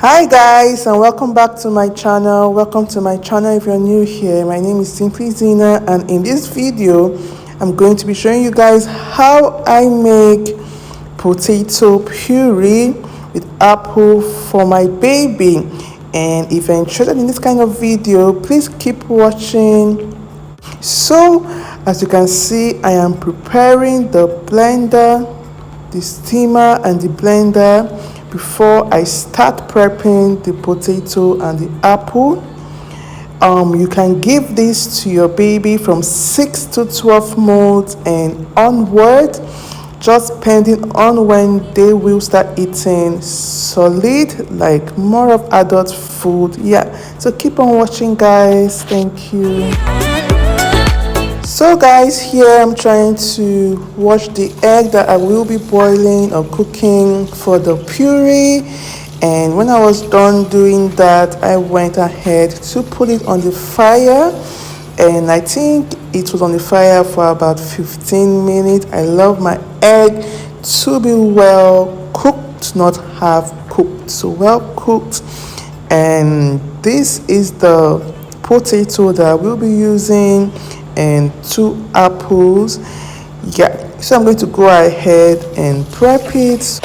Hi guys, and welcome back to my channel. Welcome to my channel if you're new here. My name is Simply Zina, and in this video I'm going to be showing you guys how I make potato puree with apple for my baby. And if you're interested in this kind of video, please keep watching. So as you can see, I am preparing the blender, the steamer and the blender before I start prepping the potato and the apple. You can give this to your baby from 6 to 12 months and onward, just depending on when they will start eating solid, like more of adult food. Yeah, so keep on watching guys. Thank you. So guys, here I'm trying to wash the egg that I will be boiling or cooking for the puree. And when I was done doing that, I went ahead to put it on the fire. And I think it was on the fire for about 15 minutes. I love my egg to be well cooked, not half cooked, so well cooked. And this is the potato that I will be using, and 2 apples. Yeah, so I'm going to go ahead and prep it.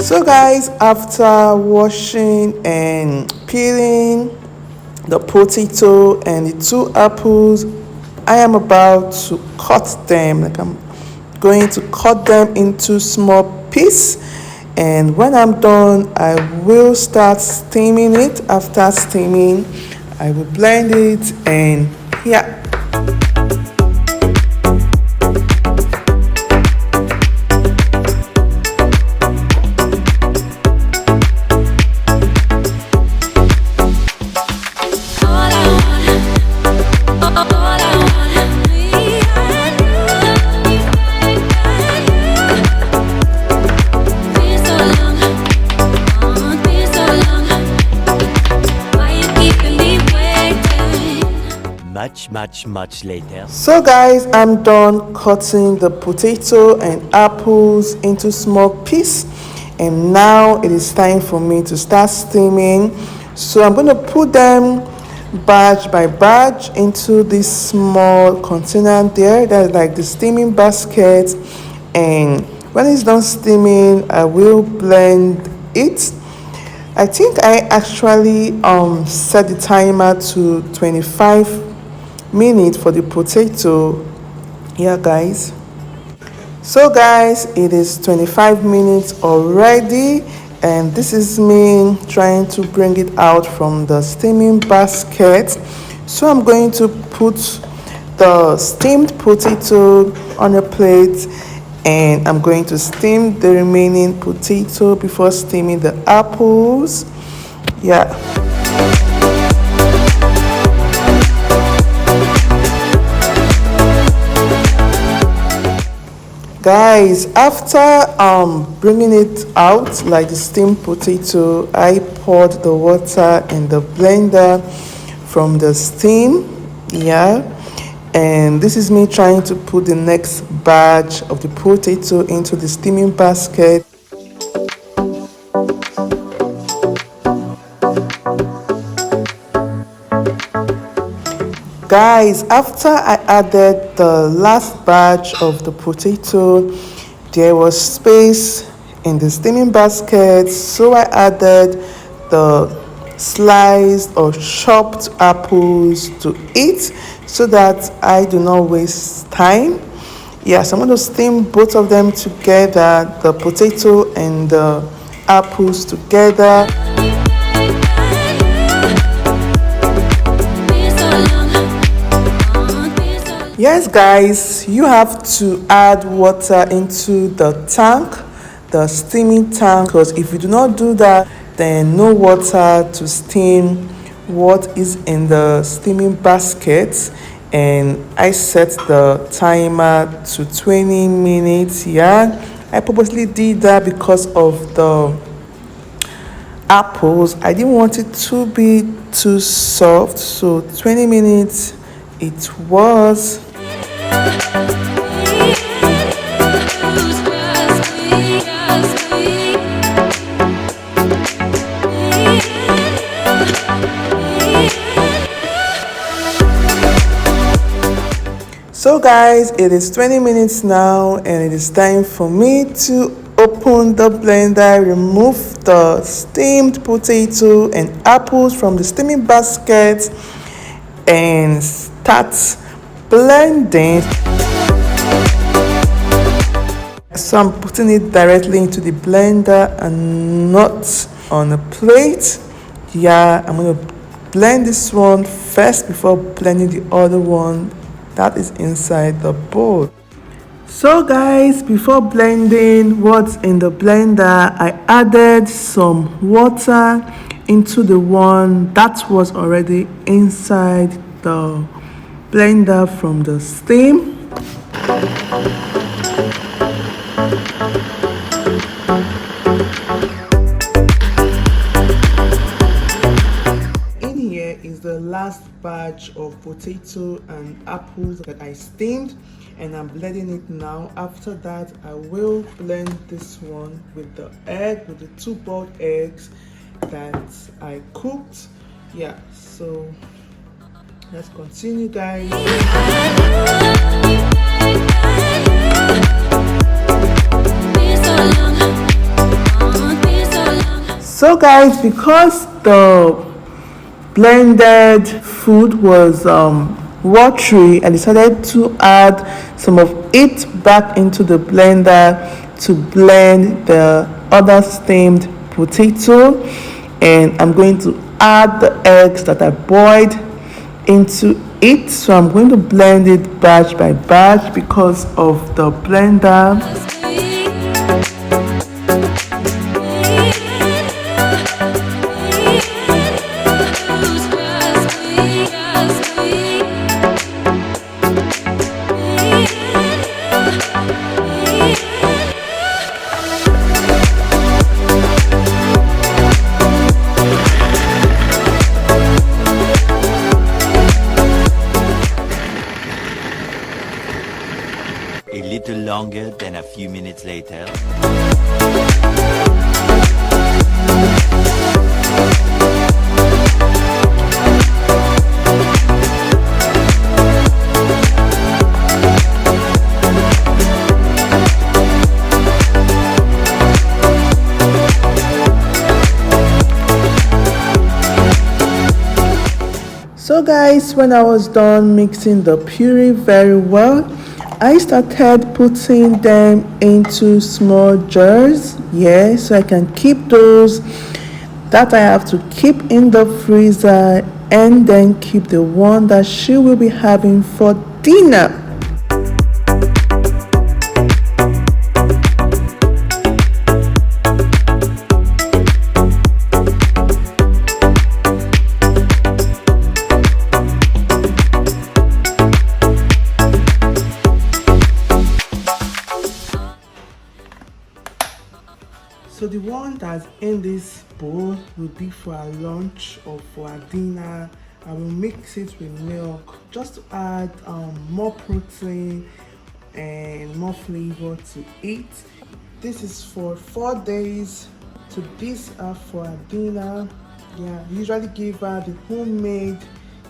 So guys, after washing and peeling the potato and the 2 apples, I am about to cut them. Like I'm going to cut them into small pieces, and when I'm done, I will start steaming it. After steaming, I will blend it, and yeah. Much later. So guys, I'm done cutting the potato and apples into small pieces, and now it is time for me to start steaming. So I'm going to put them batch by batch into this small container there, that's like the steaming basket. And when it's done steaming, I will blend it. I think I actually set the timer to 25 minutes for the potato. Yeah guys, so guys, it is 25 minutes already, and this is me trying to bring it out from the steaming basket. So I'm going to put the steamed potato on a plate, and I'm going to steam the remaining potato before steaming the apples. Yeah. Guys, after bringing it out, like the steamed potato, I poured the water in the blender from the steam. Yeah, and this is me trying to put the next batch of the potato into the steaming basket. Guys, after I added the last batch of the potato, there was space in the steaming basket, so I added the sliced or chopped apples to it so that I do not waste time. Yes, I'm going to steam both of them together, the potato and the apples together. Yes guys, you have to add water into the tank the steaming tank, because if you do not do that, then no water to steam what is in the steaming basket. And I set the timer to 20 minutes. Yeah, I purposely did that because of the apples. I didn't want it to be too soft, so 20 minutes it was. So guys, it is 20 minutes now and it is time for me to open the blender, remove the steamed potato and apples from the steaming basket and start blending. So I'm putting it directly into the blender and not on a plate. Yeah, I'm going to blend this one first before blending the other one that is inside the bowl. So guys, before blending what's in the blender, I added some water into the one that was already inside the blender from the steam. The last batch of potato and apples that I steamed, and I'm blending it now. After that, I will blend this one with the egg, with the 2 boiled eggs that I cooked. Yeah, so let's continue, guys. So guys, because the blended food was watery, I decided to add some of it back into the blender to blend the other steamed potato, and I'm going to add the eggs that I boiled into it. So I'm going to blend it batch by batch because of the blender. A little longer than a few minutes later. So guys, when I was done mixing the puree very well, I started putting them into small jars, yeah, so I can keep those that I have to keep in the freezer, and then keep the one that she will be having for dinner. So the one that's in this bowl will be for our lunch or for our dinner. I will mix it with milk just to add more protein and more flavor to it. This is for 4 days. So these are for our dinner. Yeah, we usually give her the homemade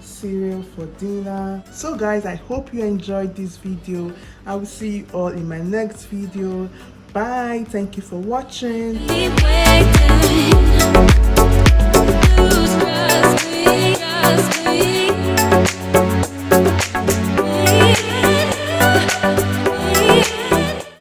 cereal for dinner. So guys, I hope you enjoyed this video. I will see you all in my next video. Bye. Thank you for watching.